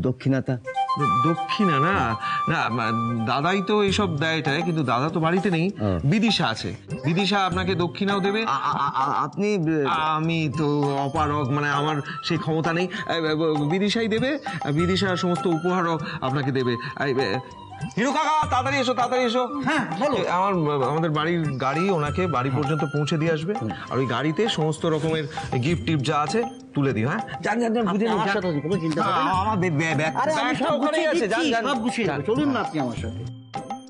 দক্ষিণাটা। দক্ষিণা না না, দাদাই তো এইসব দেয়টায়, কিন্তু দাদা তো বাড়িতে নেই, বিদিশা আছে। বিদিশা আপনাকে দক্ষিণাও দেবে। আপনি আমি তো অপারগ, মানে আমার সেই ক্ষমতা নেই। বিদিশাই দেবে, বিদিশা সমস্ত উপহারও আপনাকে দেবে। হিরো কাকা তাড়াতাড়ি এসো, তাড়াতাড়ি এসো। হ্যাঁ বলো। আমাদের বাড়ির গাড়ি ওনাকে বাড়ি পর্যন্ত পৌঁছে দিয়ে আসবে, আর ওই গাড়িতে সমস্ত রকমের গিফট টিপ যা আছে তুলে দিও। হ্যাঁ যান যান যান, বুঝে আমার সাথে কোনো চিন্তা হবে না। আমার আরে আমি সব গুছিয়ে দিচ্ছি, সব গুছিয়ে দেবো, চলুন না আপনি আমার সাথে।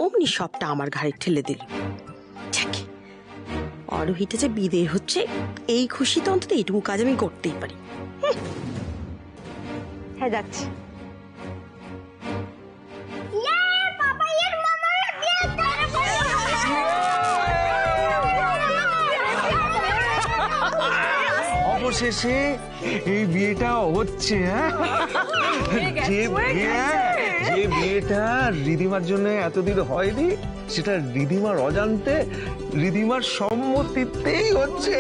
অমনি সবটা আমার ঘাড়ে ঠেলে দিল। অরোহিটা যে বিদে হচ্ছে এই খুশিতে অন্তত এইটুকু কাজ আমি করতেই পারি। হ্যাঁ যাচ্ছি। অবশেষে এই বিয়েটা হচ্ছে। যে বিয়েটা রিধিমার জন্য এতদিন হয়নি, সেটা রিধিমার অজান্তে, রিধিমার সম্মতিতেই হচ্ছে।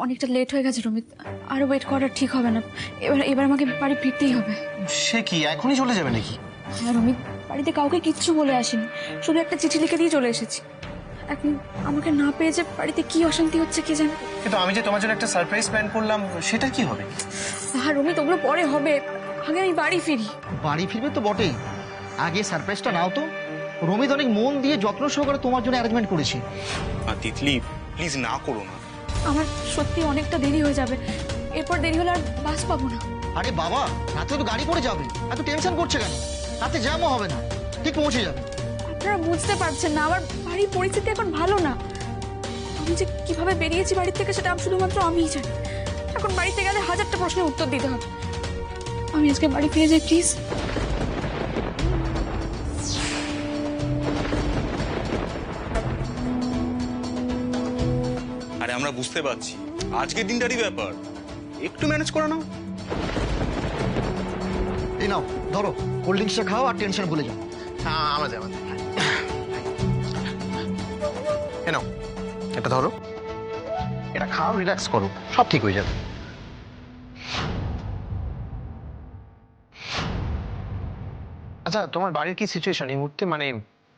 অনেকটা লেট হয়ে গেছে রমিত, আরো ওয়েট করা ঠিক হবে না। এবার আমাকে বাড়ি ফিরতেই হবে। সে কি এখনই চলে যাবে নাকি? হ্যাঁ রমিত, বাড়িতে কাউকে কিচ্ছু বলে আসিনি, শুধু একটা চিঠি লিখে দিয়ে চলে এসেছি। এখন আমাকে না পেয়ে যে বাড়িতে কি অশান্তি হচ্ছে কে জানে। কিন্তু আমি যে তোমার জন্য একটা সারপ্রাইজ প্ল্যান করলাম, সেটা কি হবে? হ্যাঁ রমিত, ওগুলো পরে হবে, আগে আমি বাড়ি ফিরি। বাড়ি ফিরবে তো বটেই, আগে সারপ্রাইজটা নাও তো। রমিত অনেক মন দিয়ে যত্ন সহকারে তোমার জন্য অ্যারেঞ্জমেন্ট করেছি। তিতলি প্লিজ না করো না। আমার সত্যি অনেকটা দেরি হয়ে যাবে, এরপর দেরি হলে আর বাস পাবো না। আরে বাবা, রাতে তো গাড়ি করে যাবে, এত টেনশন করছে কেন? রাতে জ্যামও হবে না, ঠিক পৌঁছে যাবে। আপনারা বুঝতে পারছেন না, আমার বাড়ির পরিস্থিতি এখন ভালো না। আমি যে কিভাবে বেরিয়েছি বাড়ি থেকে সেটা শুধুমাত্র আমিই জানি। এখন বাড়িতে গেলে হাজারটা প্রশ্নের উত্তর দিতে হবে। আমি আজকে বাড়ি ফিরে যাই প্লিজ। আরে আমরা বুঝতে পারছি আজকের দিনটারই ব্যাপার, একটু ম্যানেজ করে নাও। এই নাও ধরো, কোল্ড ড্রিঙ্কসটা খাও আর টেনশন ভুলে যাও। হ্যাঁ আমাদের এ নাও, এটা ধরো, এটা খাও, রিল্যাক্স করো, সব ঠিক হয়ে যাবে। আচ্ছা, তোমার বাড়ির কি সিচুয়েশন এই মুহূর্তে? মানে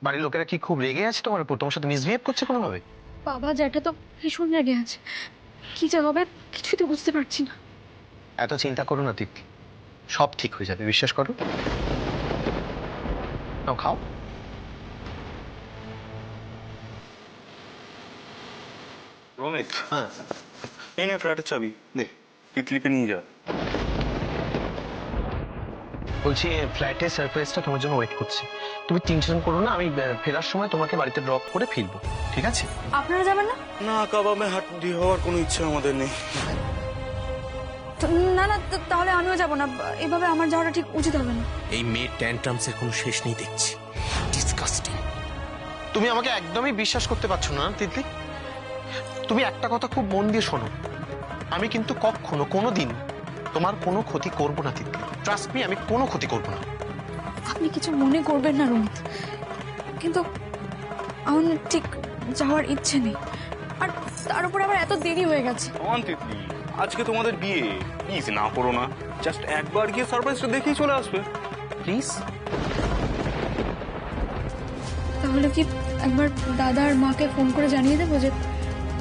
বাড়ির লোকেরা কি খুব রেগে আছে তোমার উপর? তোমার সাথে মিসবিহেভ করছে কোনোভাবে? বাবা জ্যাঠা তো ভীষণ রেগে আছে, কি যে হবে কিছুই তো বুঝতে পারছি না। এত চিন্তা করো না তিতলি, সব ঠিক হয়ে যাবে, বিশ্বাস করো। নাও খাও। রমিত, হ্যাঁ এই নে ফ্ল্যাটের চাবি, নে তিতলিকে নিয়ে যা। বলছি ফ্ল্যাটের সারপ্রাইজটা তোমার জন্য ওয়েট করছে, তুমি টেনশন করো না। আমি ফেরার সময় তোমাকে বাড়িতে ড্রপ করে ফিরবো, ঠিক আছে? আপনারা যাবেন না? না কাবাবে হাত দিয়ে হওয়ার কোনো ইচ্ছা আমাদের নেই। না না, তাহলে আমিও যাব না, এভাবে আমার যাওয়াটা ঠিক উচিত হবে না। এই মেয়ের ট্যান্ট্রামসের কোনো শেষ নেই দেখছি, ডিসকাস্টিং। তুমি আমাকে একদমই বিশ্বাস করতে পারছো না তিতলি। তুমি একটা কথা খুব মন দিয়ে শোনো, আমি কিন্তু কখনো কোনোদিন তোমার কোনো ক্ষতি করবো না তিতলি, ট্রাস্ট মি, আমি কোনো ক্ষতি করবো না। আপনি কিছু মনে করবেন না রমিত, কিন্তু আমার না ঠিক যাওয়ার ইচ্ছে নেই, আর তার উপর আবার এত দেরি হয়ে গেছে। কমান তিতলি, আজকে তোমাদের বিয়ে, প্লিজ না করো না, জাস্ট একবার গিয়ে সারপ্রাইজটা দেখেই চলে আসবে প্লিজ। তাহলে কি একবার দাদা আর মাকে ফোন করে জানিয়ে দেবো যে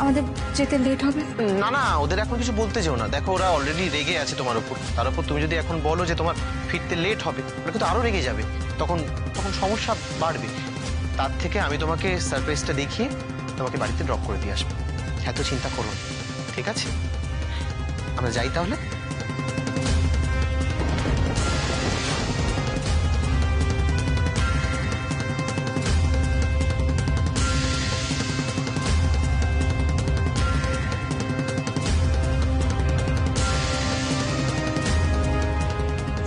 আমাদের যেতে লেট হবে? না না, ওদের এখন কিছু বলতে যেও না, দেখো ওরা অলরেডি রেগে আছে তোমার উপর। তার উপর তুমি যদি এখন বলো যে তোমার ফিরতে লেট হবে, ওরা কিন্তু আরো রেগে যাবে, তখন তখন সমস্যা বাড়বে। তার থেকে আমি তোমাকে সারপ্রাইজটা দেখিয়ে তোমাকে বাড়িতে ড্রপ করে দিয়ে আসবো, এত চিন্তা করো না, ঠিক আছে? আমরা যাই তাহলে।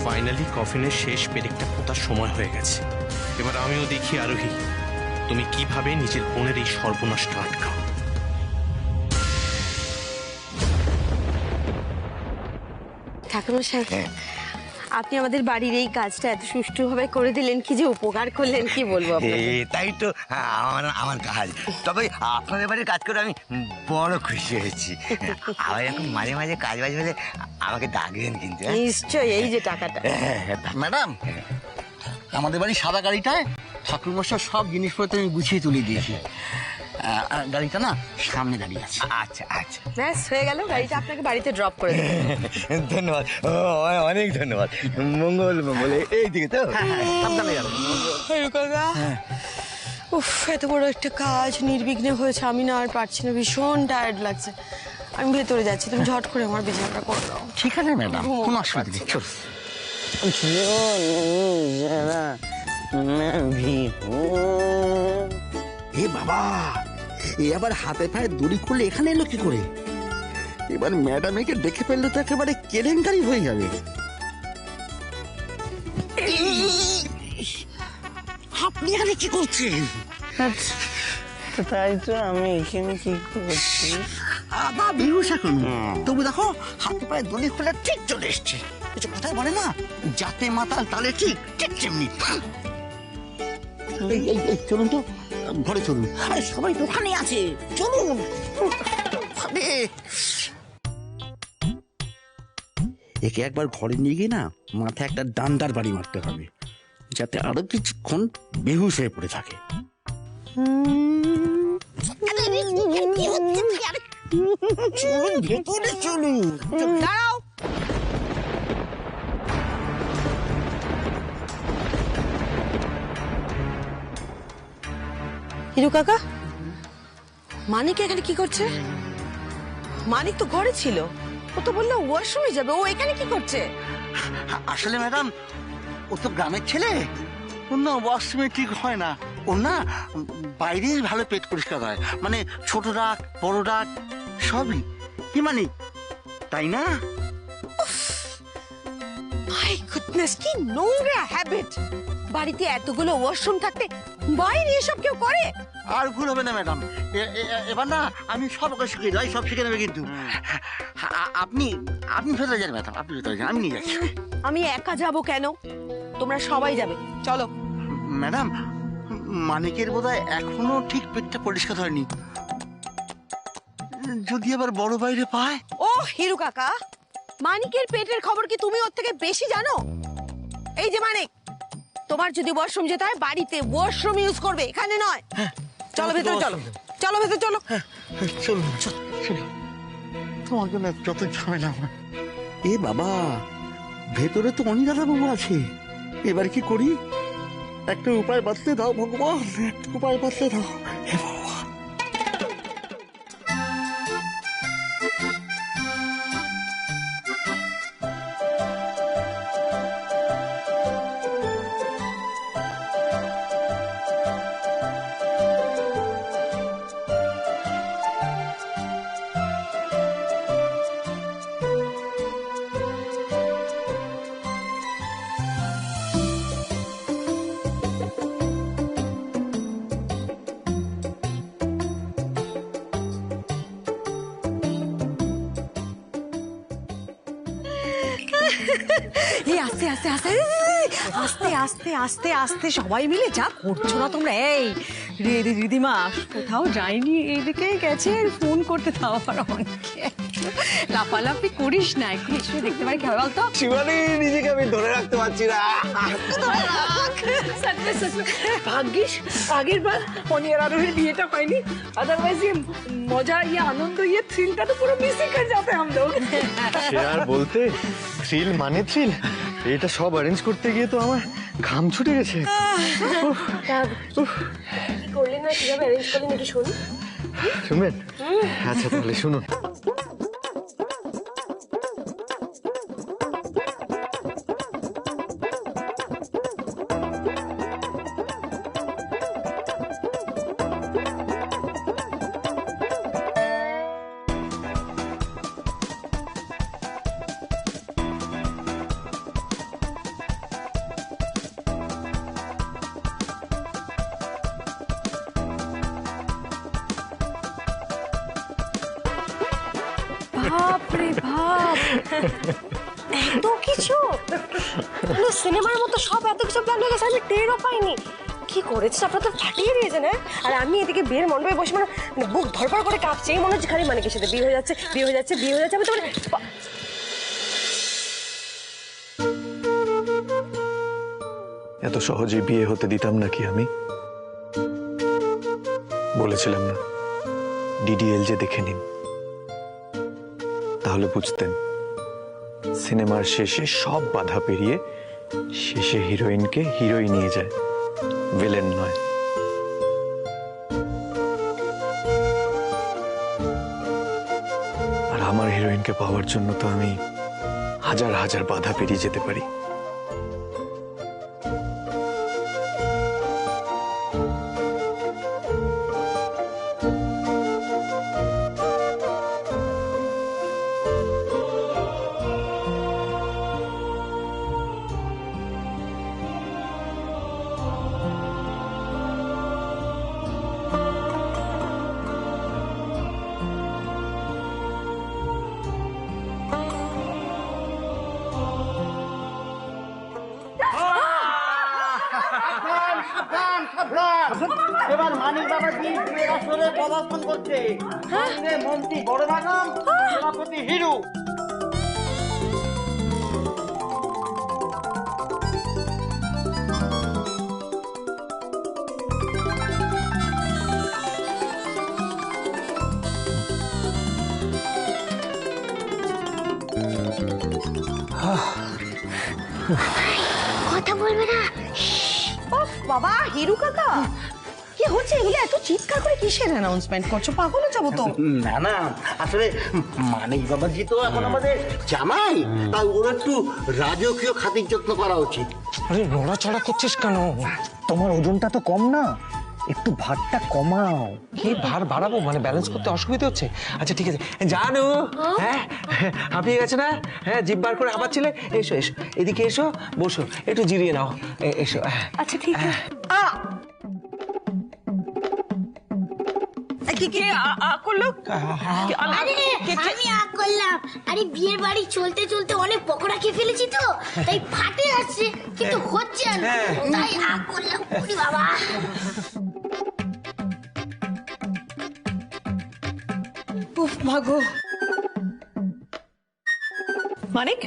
ফাইনালি কফিনের শেষ পেরেকটা পোতার সময় হয়ে গেছে। এবার আমিও দেখি আরোহী, তুমি কিভাবে নিজের বোনের এই সর্বনাশটা আটকাও। ঠাকুরমশাই, আপনি আমাদের বাড়ির এই কাজটা এত সুষ্ঠুভাবে করে দিলেন, কি যে উপকার করলেন কি বলবো আপনাকে। তাই তো আমার আমার কাজ। তবে আপনাদের বাড়ির কাজ করে আমি বড় খুশি হয়েছি। আবার এখন মাঝে মাঝে কাজ বাজ হলে আমাকে ডাকবেন কিন্তু। নিশ্চয়ই, এই যে টাকাটা। ম্যাডাম, আমাদের বাড়ির সাদা গাড়িটায় ঠাকুরমশাই সব জিনিসপত্র আমি গুছিয়ে তুলে দিয়েছি। গাড়িটা না সামনে দাঁড়িয়ে আছে। আচ্ছা আচ্ছা, ব্যাস হয়ে গেল, গাড়িটা আপনাকে বাড়িতে ড্রপ করে দেবো। ধন্যবাদ, অনেক ধন্যবাদ। মঙ্গল মঙ্গল, এই দিকে তো সাবধানে যাবেন। কাকা, উফ, এত বড় একটা কাজ নির্বিঘ্নে হয়েছে, আমি না আর পারছি না, ভীষণ টায়ার্ড লাগছে। আমি ভেতরে যাচ্ছি, তুমি ঝট করে আমার বিছানাটা করে দাও। ঠিক আছে ম্যাডাম, কোনো অসুবিধা নেই, চল। এ বাবা, এ আবার হাতে পায়ে দড়ি খুলে এখানে এলো কি করে? এবার ম্যাডাম একে দেখে ফেললে তো একেবারে কেলেঙ্কারি হয়ে যাবে। আপনি এখানে কি করছেন? তাই তো আমি এখানে কি করছি? আবার বেহুশ এখন। তবু দেখো হাতে পায়ে দড়ি খুলে ঠিক চলে এসছে। কিছু কথাই বলে না, যাতে মাতাল তালে ঠিক, ঠিক তেমনি। এই এই এই চলুন তো, ঘরে চলুন। আরে সবাই তো ওখানে আছে, চলুন। আরে, একে একবার ঘরে নিয়ে গিয়ে না মাথায় একটা ডান্ডার বাড়ি মারতে হবে, যাতে আরো কিছুক্ষণ বেহুশ হয়ে পড়ে থাকে। চলুন ভেতরে চলুন। দাঁড়াও, হিরু কাকা, মানিক এখানে কি করছে? মানিক তো ঘরে ছিল, ও তো বললো ওয়াশরুমে যাবে, ও এখানে কি করছে? আসলে ম্যাডাম, ও তো গ্রামের ছেলে, ওর না ওয়াশরুমে ঠিক হয় না। ওর না বাইরেই ভালো পেট পরিষ্কার হয়, মানে ছোট ডাক বড় ডাক সবই। কি মানে, তাই না? মাই গুডনেস, কি নোংরা হ্যাবিট! বাড়িতে এতগুলো ওয়াশরুম থাকতে বাইরে এসব কেউ করে? আর ভুল হবে না ম্যাডাম, এবার না আমি সব ওকে শিখিয়ে দেবো, সব শিখে নেবে কিন্তু। আপনি আপনি ভেতরে যান ম্যাডাম, আপনি ভেতরে যান, আমি নিয়ে যাচ্ছি। আমি একা যাব কেন? তোমরা সবাই যাবে, চলো। ম্যাডাম, মানিকের বোধহয় এখনো ঠিক পেটটা পরিষ্কার হয়নি, যদি আবার বড় বাইরে পায়। ও হিরু কাকা, মানিকের পেটের খবর কি তুমি ওর থেকে বেশি জানো? এই যে মানিক, তোমার যদি ওয়াশরুম যেতে হয় বাড়িতে ওয়াশরুম ইউজ করবে, এখানে নয়। চলো ভেতরে, চলো চলো ভেতরে চলো। চলুন চলুন, তোমার জন্য যত ঝামেলা আমার। এ বাবা, ভেতরে তো অনিদাদা বাবু আছে, এবার কি করি? একটা উপায় বাতলে দাও ভগবান, একটা উপায় বাতলে দাও। হে ভগবান। এই আস্তে আস্তে আস্তে আস্তে আস্তে আস্তে আস্তে সবাই মিলে যা করছো না তোমরা। এই দিদিমা কোথাও যায়নি, এইদিকে গেছে, ফোন করতে দাও আবার অনেকে। লাফালাফি করিস না, একটু এসে দেখতে পারি কি হবে বলতো? শিবানী, নিজেকে আমি ধরে রাখতে পারছি না। ভাগ্যিস আগের বার অনিয়ার আরোহীর বিয়েটা হয়নি, আদারওয়াইজ ये मजा ये आनंद ये थ्रिलটা তো পুরো মিস कर जाते हम लोग। সে আর বলতে, থ্রিল মানে থ্রিল, এটা সব অ্যারেঞ্জ করতে গিয়ে তো আমার ঘাম ছুটে গেছে। করলেন না, কিভাবে অ্যারেঞ্জ করলেন একটু শুনি। শুনবেন? আচ্ছা তাহলে শুনুন। বাপ রে বাপ, এত কিছু! সিনেমার মতো সব এত কিছু প্ল্যান হয়ে গেছে, আমি টেরও পাইনি। কি করেছে আপনার তো ফাটিয়ে দিয়েছেন। হ্যাঁ, আর আমি এদিকে বিয়ের মণ্ডপে বসে মানে বুক ধরপড় করে কাঁপছে, এই মনে হচ্ছে খালি মানিকের সাথে বিয়ে হয়ে যাচ্ছে, বিয়ে হয়ে যাচ্ছে, বিয়ে হয়ে যাচ্ছে। আমি তো মানে এত সহজেই বিয়ে হতে দিতাম নাকি আমি? বলেছিলাম না ডিডিএল যে দেখে নিন, তাহলে বুঝতেন সিনেমার শেষে সব বাধা পেরিয়ে শেষে হিরোইনকে হিরোই নিয়ে যায়, ভিলেন নয়। আর আমার হিরোইনকে পাওয়ার জন্য তো আমি হাজার হাজার বাধা পেরিয়ে যেতে পারি। এবার মানিক বাবাজি বিয়ের আসরে পদার্পণ করছে। মন্ত্রী বড় ম্যাডাম, সভাপতি হিরু। কথা বলবে না। বাবা হিরু কাকা, কি হচ্ছে এগুলো? এত চিৎকার করে কিসের অ্যানাউন্সমেন্ট করছো? পাগল হয়ে যাবো তো। না না, আসলে মানিক বাবাজি তো এখন আমাদের জামাই, তাই ওর একটু রাজকীয় খাতির যত্ন করা উচিত। আরে নড়াচড়া করছিস কেন? তোমার ওজনটা তো কম না, একটু ভারটা কমাও। কি ভার বাড়াবো? মানে ব্যালেন্স করতে অসুবিধা হচ্ছে। আচ্ছা ঠিক আছে, জানু হ্যাঁ হাঁপিয়ে গেছে না? হ্যাঁ জিভ বার করে হাঁপাচ্ছিলে। এসো এসো, এদিকে এসো, বসো, একটু জিরিয়ে নাও। এসো। আচ্ছা ঠিক আছে। আমি আগ করলাম। আরে বিয়ের বাড়ি চলতে চলতে অনেক পকোড়া খেয়ে ফেলেছি তো, তাই ফাটে আসছে, কিন্তু হচ্ছে না, তাই আগ করলাম। ওরে বাবা, উফ ভাগো। মানিক,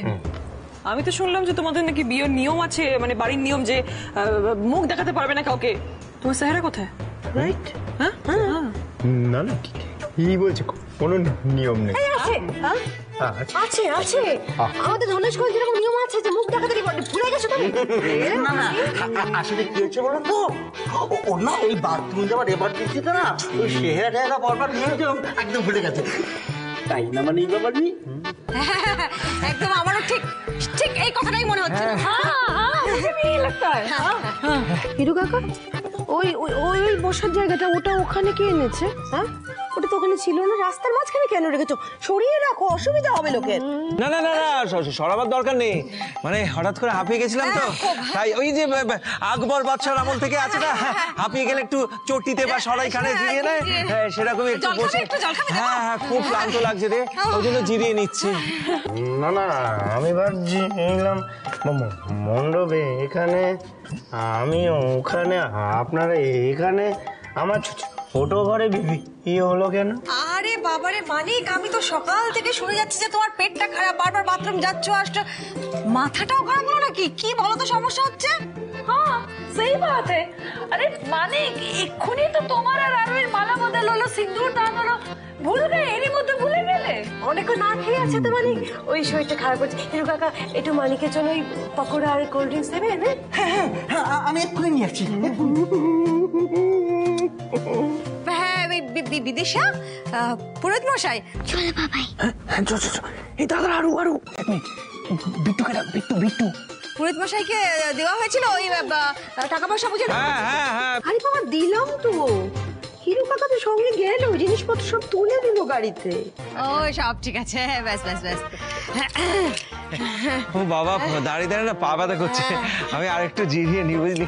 আমি তো শুনলাম যে তোমাদের নাকি বিয়ের নিয়ম আছে, মানে বাড়ির নিয়ম যে মুখ দেখাতে পারবে না কাউকে। তোমার চেহারা কোথায়? রাইট? হ্যাঁ না না, কি বলছে? কোনো নিয়ম নেই। আছে আছে, আমাদের ধনেশ করে যেরকম নিয়ম আছে যে মুখ দেখাতে ভুলে গেছো তুমি। না না, আসলে কি হচ্ছে বলো তো, ওর না এই বাথরুম যাওয়ার এবার দিচ্ছিতে না, ওই চেহারা টেহারা পরপর নিয়ে একদম ভুলে গেছে। তাই না মানিক বাবাজি? একদম আমারও ঠিক ঠিক এই কথাটাই মনে হচ্ছে। হিরু কাকা, ওই ওই ওই বসার জায়গাটা ওটা ওখানে কে এনেছে? হ্যাঁ, ওটা তো ওখানে ছিল না, রাস্তার মাঝখানে কেন রেখেছো? সরিয়ে রাখো, অসুবিধা হবে লোকের। না না না না, সরাবার দরকার নেই। মানে হঠাৎ করে হাঁপিয়ে গেছিলাম তো, তাই ওই যে আকবর বাদশার আমল থেকে আছে না, হাঁপিয়ে গেলে একটু চটিতে বা সরাইখানে জিরিয়ে নেয়, সেরকমই একটু বসে। হ্যাঁ হ্যাঁ, খুব ক্লান্ত লাগছে রে, ওই জন্য জিরিয়ে নিচ্ছি। না না, আমি ভাবছি এলাম মণ্ডপে এখানে, আমি ওখানে, আপনারা এখানে, আমার ছোট ঘরে ইয়ে হলো কেন? আরে বাবারে মানিক, আমি তো সকাল থেকে শুনে যাচ্ছি যে তোমার পেটটা খারাপ, বারবার বাথরুম যাচ্ছ আসছো। মাথাটাও খারাপ হলো নাকি? কি বলো তো সমস্যা হচ্ছে? हाँ सही बात है। अरे माने एक्षुनी तो तुम्हार আর আরোর মালা বদল হলো, সিঁদুর দান হলো, ভুল গয়ে এরই মধ্যে ভুলে গেলে। অনেক না খেয়ে আছে তো মানিক, ওই শরীরটা খারাপ হচ্ছে। হিরু কাকা, একটু মানিকের জন্য ওই পকোড়া আর কোল্ড ড্রিঙ্কস দেবেন? হ্যাঁ হ্যাঁ, আমি এক্ষুনি নিয়ে আসছি। হ্যাঁ বিদিশা, পুরোহিত মশাই। চলো বাবাই। এই দাদা, আরু আরু এক মিনিট, বিট্টুকে ডাক, বিট্টু। পুরোহিত মশাইকে দেওয়া হয়েছিল ওই টাকা পয়সা বুঝে। হ্যাঁ হ্যাঁ হ্যাঁ, আরে বাবা, দিলাম তো। হিরু কাকা তো সঙ্গে গেল, জিনিসপত্র সব তুলে দিল গাড়িতে। ও সব ঠিক আছে, ব্যাস ব্যাস ব্যাস। ও বাবা, দাঁড়িয়ে দাঁড়িয়ে না পা ব্যথা করছে, আমি আরেকটু জিরিয়ে নিই, বুঝলি?